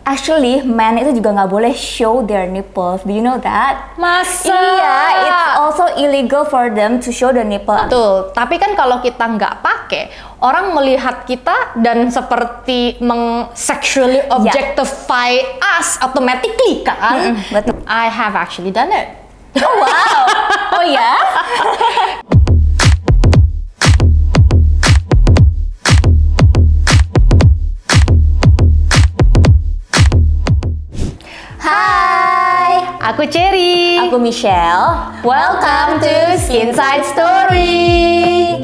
Actually, men itu juga nggak boleh show their nipples. Do you know that? Masa? Iya, it's also illegal for them to show the nipple. Betul, tapi kan kalau kita nggak pakai, orang melihat kita dan seperti sexually objectify us automatically kan? Betul. I have actually done it. Oh wow. Oh ya? Hai, Aku Cherry. aku Michelle. Welcome to Skin Side Story.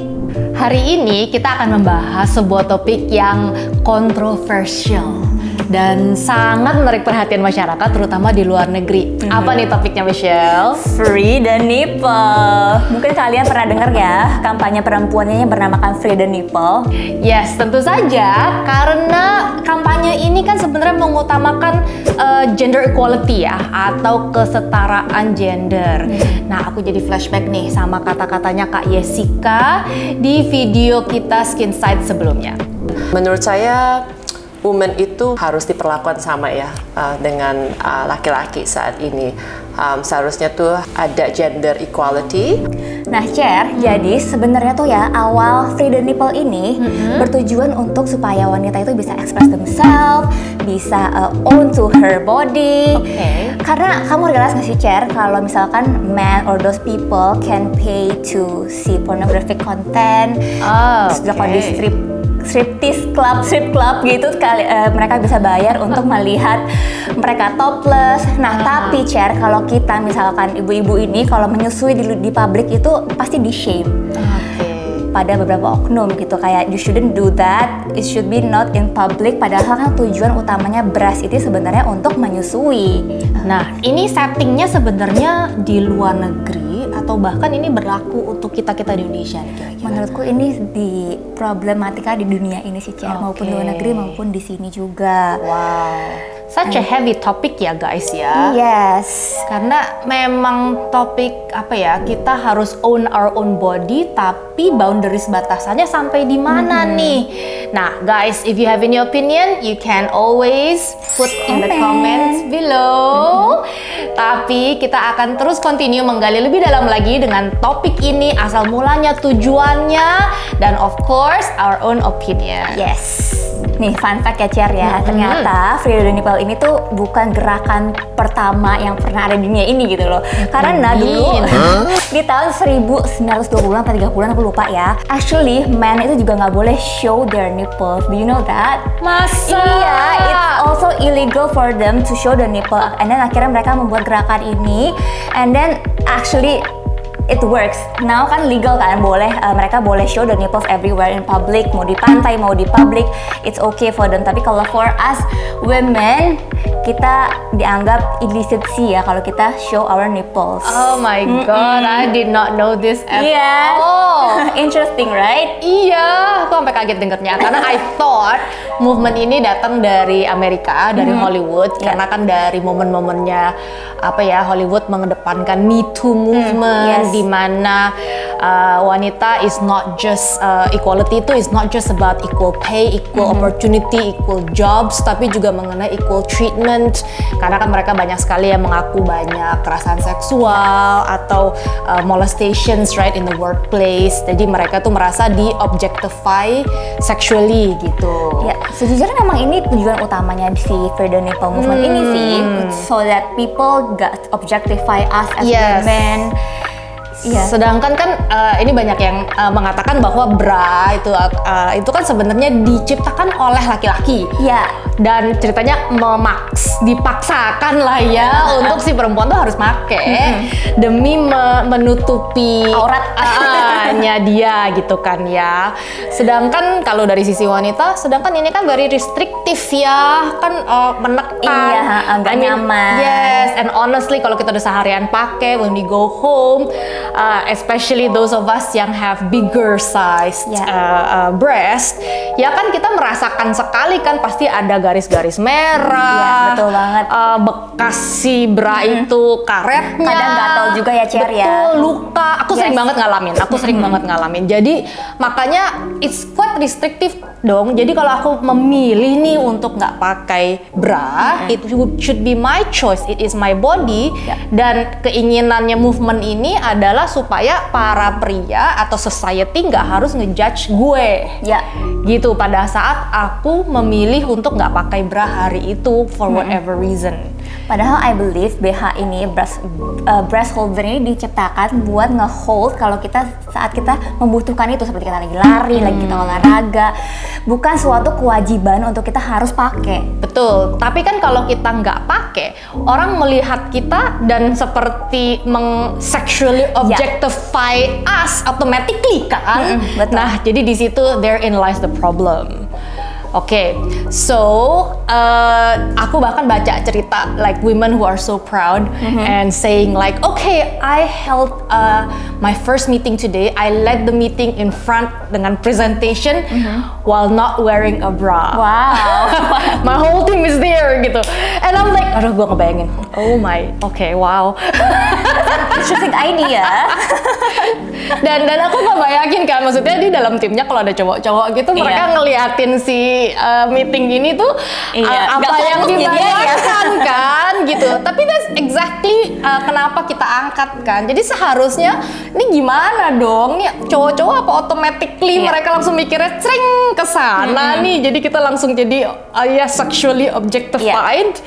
Hari ini kita akan membahas sebuah topik yang kontroversial dan sangat menarik perhatian masyarakat, terutama di luar negeri. Apa nih topiknya, Michelle? Free the nipple. Mungkin kalian pernah dengar ya kampanye perempuannya yang bernamakan Free the Nipple. Yes, tentu saja karena kampanye ini kan sebenarnya mengutamakan gender equality ya, atau kesetaraan gender. Nah, aku jadi flashback nih sama kata-katanya Kak Jessica di video kita Skin Side sebelumnya. Menurut saya, women itu harus diperlakukan sama ya dengan laki-laki saat ini. Seharusnya tuh ada gender equality. Nah, Cher, jadi sebenarnya tuh ya awal Free the Nipple ini bertujuan untuk supaya wanita itu bisa express themselves, bisa own to her body. Karena kamu realize nggak sih, Cher, kalau misalkan men or those people can pay to see pornographic content, terus juga kalau di strip club gitu mereka bisa bayar untuk melihat mereka topless. Nah, tapi Cher, kalau kita misalkan ibu-ibu ini kalau menyusui di publik itu pasti di shame. Pada beberapa oknum gitu, kayak you shouldn't do that, it should be not in public, padahal kan tujuan utamanya breast itu sebenarnya untuk menyusui. Nah, ini settingnya sebenarnya di luar negeri atau bahkan ini berlaku untuk kita-kita di Indonesia nih kira-kira? Menurutku ini di problematika di dunia ini sih, Cer, maupun di luar negeri maupun di sini juga. Wow, such a heavy topic ya guys ya. Yes. Karena memang topik apa ya, kita harus own our own body, tapi boundaries batasannya sampai di mana nih? Nah guys, if you have any opinion, you can always put in the comments below. Tapi kita akan terus continue menggali lebih dalam lagi dengan topik ini, asal mulanya, tujuannya, dan of course our own opinion. Yes. Nih, fun fact ya, Cer ya. Ternyata Free the Nipple ini tuh bukan gerakan pertama yang pernah ada di dunia ini gitu loh. Karena dulu di tahun 1920-an atau 30-an aku lupa ya. Actually, men itu juga nggak boleh show their nipples. Do you know that? Masa? Iya, it's also illegal for them to show the nipple. And then akhirnya mereka membuat gerakan ini. And then actually it works. Now kan legal kan, boleh mereka boleh show the nipples everywhere in public, mau di pantai, mau di public, it's okay for them. Tapi kalau for us women, kita dianggap illicit sih ya kalau kita show our nipples. Oh my god, I did not know this at all. Interesting, right? Iya, aku sampai kaget dengernya karena I thought movement ini datang dari Amerika, dari Hollywood, karena kan dari momen-momennya apa ya, Hollywood mengedepankan Me Too movement, di mana wanita is not just equality itu is not just about equal pay, equal opportunity, equal jobs, tapi juga mengenai equal treatment. Karena kan mereka banyak sekali yang mengaku banyak kekerasan seksual atau molestations right in the workplace. Jadi mereka tuh merasa di objectify sexually gitu. Ya, sejujurnya memang ini tujuan utamanya si Free the Nipple movement ini sih, so that people got objectify us as women. Iya. Sedangkan kan ini banyak yang mengatakan bahwa bra itu kan sebenarnya diciptakan oleh laki-laki. Iya. Dan ceritanya dipaksakan lah ya untuk si perempuan tuh harus pakai demi menutupi auratnya dia gitu kan ya. Sedangkan kalau dari sisi wanita, sedangkan ini kan very restriktif ya, kan menekan. Iya, agak nyaman. Yes, and honestly kalau kita udah seharian pakai, when we go home, especially those of us yang have bigger size breast, ya kan kita merasakan sekali kan pasti ada garis-garis merah. Iya, betul banget. Bekas si bra itu karetnya. Kadang gatal juga ya, Cher, ya. Betul, luka. Aku sering banget ngalamin. Jadi makanya it's quite restrictive dong. Jadi kalau aku memilih nih untuk nggak pakai bra, it should be my choice. It is my body. Dan keinginannya movement ini adalah supaya para pria atau society nggak harus ngejudge gue. Ya. Gitu pada saat aku memilih untuk nggak pakai bra hari itu for whatever reason. Padahal I believe BH ini, breast holder ini diciptakan buat nge-hold kalau kita saat kita membutuhkan itu, seperti kita lagi lari, lagi kita olahraga. Bukan suatu kewajiban untuk kita harus pakai. Betul, tapi kan kalau kita nggak pakai, orang melihat kita dan seperti sexually objectify us automatically kan. Betul. Nah, jadi di situ therein lies the problem. Oke, so aku bahkan baca cerita like women who are so proud and saying like, okay, I held my first meeting today. I led the meeting in front dengan presentation while not wearing a bra. Wow. My whole team is there gitu. And I'm like, aduh gue ngebayangin. Oh my, okay, wow. Interesting idea. dan aku nggak bayangin kan, maksudnya di dalam timnya kalau ada cowok-cowok gitu, mereka ngeliatin si meeting ini tuh apa yang dibayangkan kan gitu. Tapi that's exactly kenapa kita angkat kan. Jadi seharusnya ini gimana dong nih, cowok-cowok apa automatically mereka langsung mikirnya cring ke sana nih. Jadi kita langsung jadi sexually objectified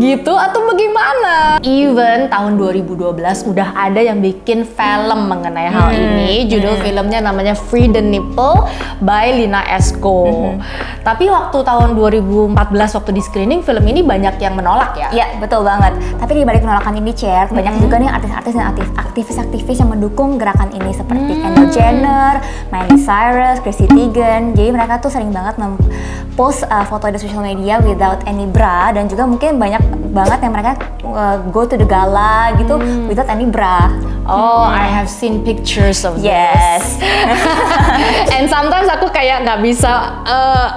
gitu atau bagaimana? Even tahun 2012 udah ada yang bikin film mengenai hal ini. Judul filmnya namanya Free the Nipple by Lina Esko. Tapi waktu tahun 2014 waktu di screening film ini banyak yang menolak ya. Iya, betul banget. Tapi di balik penolakan ini, Cher, banyak juga nih artis-artis dan aktivis-aktivis yang mendukung gerakan ini seperti Kendall Jenner, Miley Cyrus, Chrissy Teigen. Jadi mereka tuh sering banget post foto di social media without any bra, dan juga mungkin banyak banget yang mereka go to the gala gitu without any bra. Oh, I have seen pictures of Yes. this. And sometimes aku kayak nggak bisa,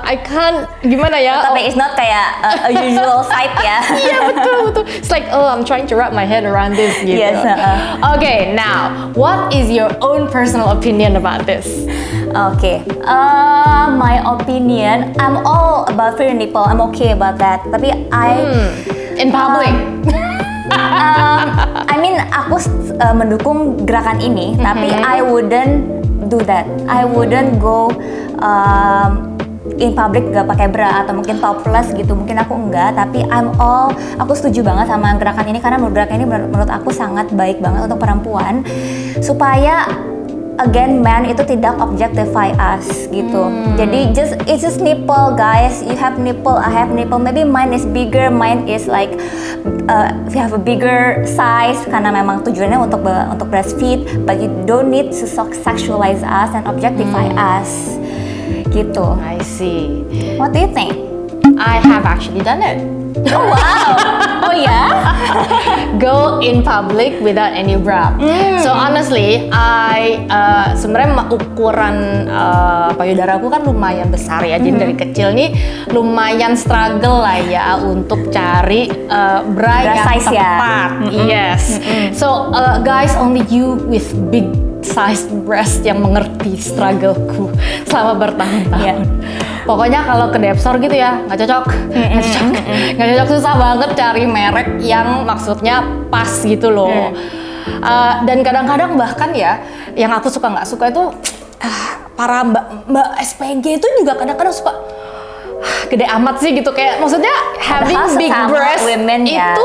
I can't, gimana ya? Tapi it's not kayak a usual sight ya. Iya betul. It's like, oh, I'm trying to wrap my head around this gitu. Yes. Okay, now, what is your own personal opinion about this? Okay, my opinion, I'm all about free nipple. I'm okay about that. Tapi In public? I mean, aku mendukung gerakan ini, tapi I wouldn't do that. I wouldn't go in public gak pakai bra atau mungkin topless gitu. Mungkin aku enggak, tapi aku setuju banget sama gerakan ini karena gerakan ini menurut aku sangat baik banget untuk perempuan supaya again man itu tidak objectify us gitu. Jadi it's just nipple guys. You have nipple, I have nipple. Maybe mine is bigger, mine is like if you have a bigger size karena memang tujuannya untuk breastfeed, but you don't need to sexualize us and objectify us gitu. I see. What do you think? I have actually done it. Oh wow. Oh ya? Go in public without any bra. So honestly, I sebenarnya ukuran payudaraku kan lumayan besar ya. Jadi dari kecil nih lumayan struggle lah ya untuk cari bra yang size ya. tepat. Yes. So guys, only you with big size breast yang mengerti struggleku selama bertahun-tahun. Pokoknya kalau ke Depsor gitu ya, nggak cocok, susah banget cari merek yang maksudnya pas gitu loh. Dan kadang-kadang bahkan ya, yang aku suka nggak suka itu para mbak SPG itu juga kadang-kadang suka gede amat sih gitu, kayak maksudnya having big breast women itu ya,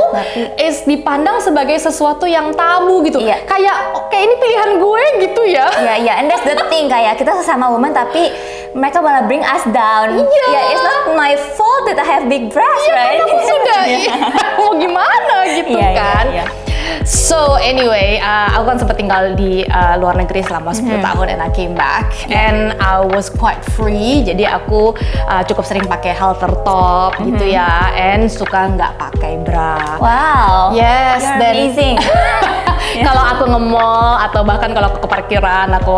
is dipandang sebagai sesuatu yang tabu gitu. Iya. Kayak ini pilihan gue gitu ya. Ya, and that's the thing, kayak kita sesama woman tapi mereka malah bring us down. Iya. Ya, it's not my fault that I have big breasts, right? Aku sudah mau gimana gitu kan. Iya. So anyway, aku kan sempat tinggal di luar negeri selama 10 tahun and I came back and I was quite free. Jadi aku cukup sering pakai halter top gitu ya, and suka nggak pakai bra. Wow. Yes, You're dan amazing. Kalau aku nge-mall atau bahkan kalau aku ke parkiran, aku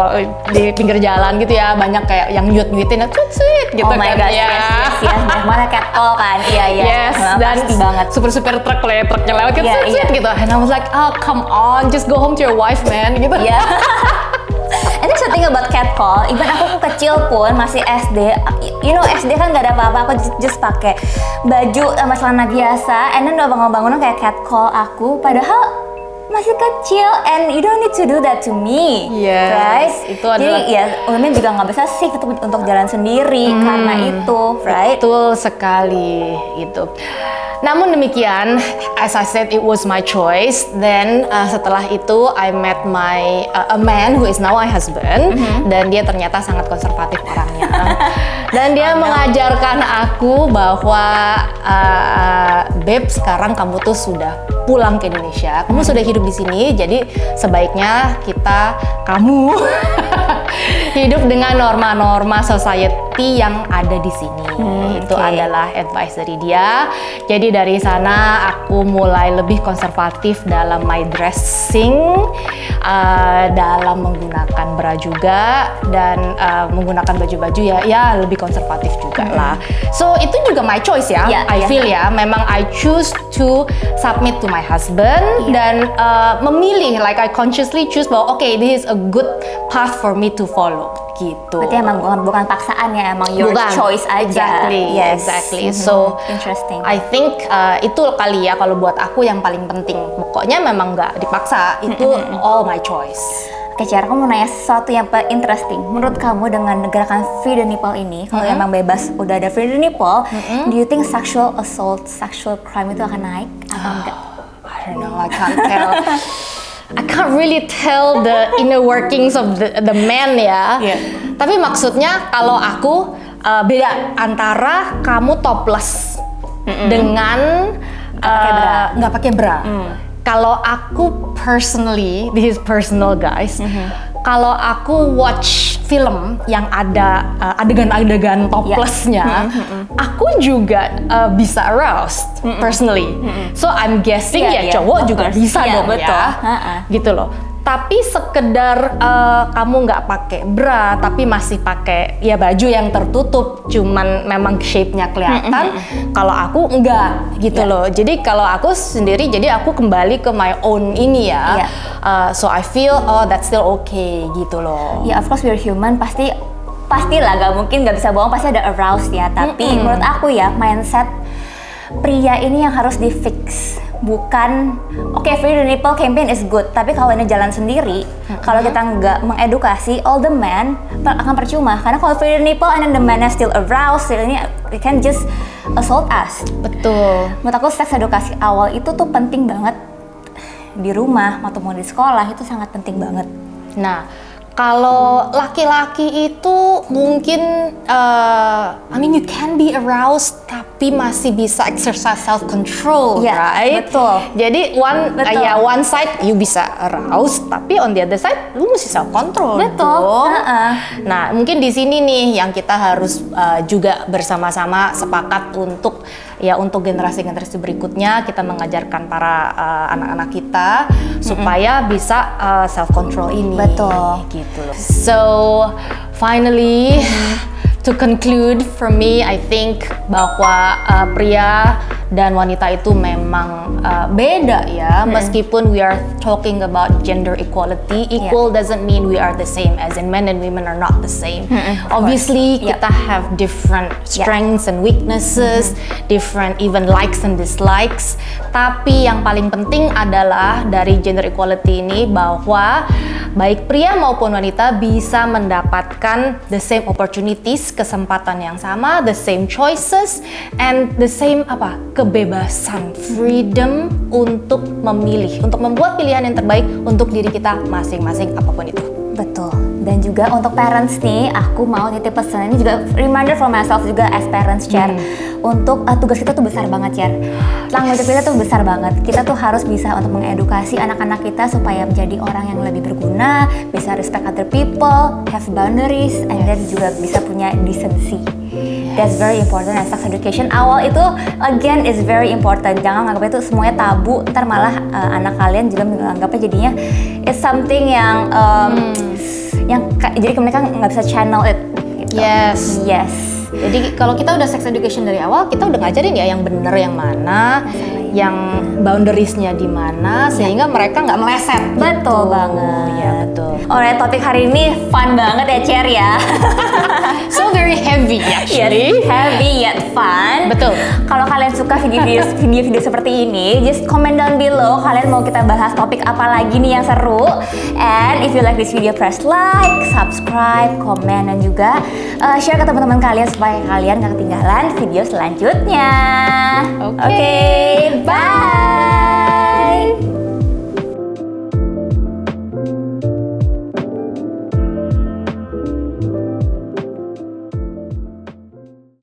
di pinggir jalan gitu ya, banyak kayak yang nyuit-nyuitin, sweet gitu Oh my kan gosh, ya. yes. Mana catcall kan? Iya. Yes, dan Pasti banget. super truk truknya lewat kan Iya, sweet gitu. And I was like, oh come on, just go home to your wife man gitu. Iya. And there's something about catcall. Even aku kecil pun masih SD. You know SD kan nggak ada apa-apa. Aku just pakai baju sama celana biasa. And then udah bangun-bangun kayak catcall aku. Padahal masih kecil. And you don't need to do that to me. Yes, Right? itu adalah- Jadi ya women juga nggak bisa safe untuk jalan sendiri karena itu, right? Betul sekali gitu. Namun demikian, as I said, it was my choice. Then setelah itu, I met a man who is now my husband, dan dia ternyata sangat konservatif orangnya. Dan dia mengajarkan aku bahwa, Beb, sekarang kamu tuh sudah pulang ke Indonesia, kamu sudah hidup di sini, jadi sebaiknya kamu hidup dengan norma-norma society yang ada di sini. Itu adalah advice dari dia. Jadi dari sana aku mulai lebih konservatif dalam my dressing, dalam menggunakan bra juga, dan menggunakan baju-baju ya lebih konservatif juga lah. So itu juga my choice ya. Yeah, I yeah. feel ya, memang I choose to submit to my husband dan memilih, like I consciously choose bahwa okay, this is a good path for me to follow gitu. Berarti emang bukan paksaan ya, emang your Bukan. choice aja. Exactly. So Interesting. I think itu kali ya kalau buat aku yang paling penting. Pokoknya memang nggak dipaksa. Itu all my choice. Oke, Ciara, aku mau nanya sesuatu yang interesting. Menurut kamu dengan gerakan Free the Nipple ini, kalau emang bebas udah ada Free the Nipple, do you think sexual assault, sexual crime itu akan naik atau enggak? I don't know. I can't tell. I can't really tell the inner workings of the man ya. Yeah. Tapi maksudnya kalau aku beda antara kamu topless dengan nggak pakai bra. Kalau aku personally, this is personal guys. Kalau aku watch film yang ada adegan-adegan toplessnya, aku juga bisa aroused personally. So I'm guessing Iya, iya, cowok of juga course. bisa Iya, dong betul. ya, gitu loh. Tapi sekedar kamu nggak pakai bra, tapi masih pakai ya baju yang tertutup, cuman memang shape-nya kelihatan. Kalau aku enggak, gitu loh. Jadi kalau aku sendiri, jadi aku kembali ke my own ini ya. So I feel that's still okay, gitu loh. Ya, of course we're human, pastilah gak mungkin gak bisa bohong, pasti ada aroused ya. Tapi menurut aku ya, mindset pria ini yang harus di fix. Bukan, Free the Nipple campaign is good, tapi kalau ini jalan sendiri, kalau kita nggak mengedukasi all the men, akan percuma. Karena kalau Free the Nipple and then the man is still aroused, ini they can just assault us. Betul. Menurut aku seks edukasi awal itu tuh penting banget di rumah atau mau di sekolah, itu sangat penting banget. Nah, kalau laki-laki itu mungkin, I mean you can be aroused tapi masih bisa exercise self control, Iya, right? betul. Jadi one side you bisa aroused, tapi on the other side lu mesti self control. Betul. dong. Nah, mungkin di sini nih yang kita harus juga bersama-sama sepakat untuk generasi-generasi berikutnya kita mengajarkan para anak-anak kita supaya bisa self control ini. Betul. Gitu loh. So finally, to conclude for me, I think bahwa pria dan wanita itu memang beda ya. Meskipun we are talking about gender equality, equal doesn't mean we are the same. As in men and women are not the same. Obviously kita have different strengths and weaknesses, different even likes and dislikes. Tapi yang paling penting adalah dari gender equality ini bahwa baik pria maupun wanita bisa mendapatkan the same opportunities, kesempatan yang sama, the same choices, and the same kebebasan, freedom untuk memilih, untuk membuat pilihan yang terbaik untuk diri kita masing-masing apapun itu. Betul. Dan juga untuk parents nih, aku mau nitip pesan ini juga reminder for myself juga as parents, Cher. Untuk tugas kita tuh besar banget, Cher. Tanggung jawab kita tuh besar banget. Kita tuh harus bisa untuk mengedukasi anak-anak kita supaya menjadi orang yang lebih berguna, bisa respect other people, have boundaries, and then juga bisa punya decency. That's very important. And sex education awal itu again is very important. Jangan anggap itu semuanya tabu. Ntar malah anak kalian juga menganggapnya jadinya it's something yang jadi mereka nggak bisa channel it. Gitu. Yes. Jadi kalau kita udah sex education dari awal, kita udah ngajarin ya yang bener yang mana, yang boundariesnya di mana, sehingga mereka nggak meleset. Betul gitu. banget. Ya betul. Alright, topik hari ini fun banget ya, Cher ya. So very heavy actually. Yes, heavy yet fun. Betul. Kalau kalian suka video-video seperti ini, just comment down below kalian mau kita bahas topik apa lagi nih yang seru. And if you like this video, press like, subscribe, comment, dan juga share ke teman-teman kalian supaya kalian gak ketinggalan video selanjutnya. Oke. Bye.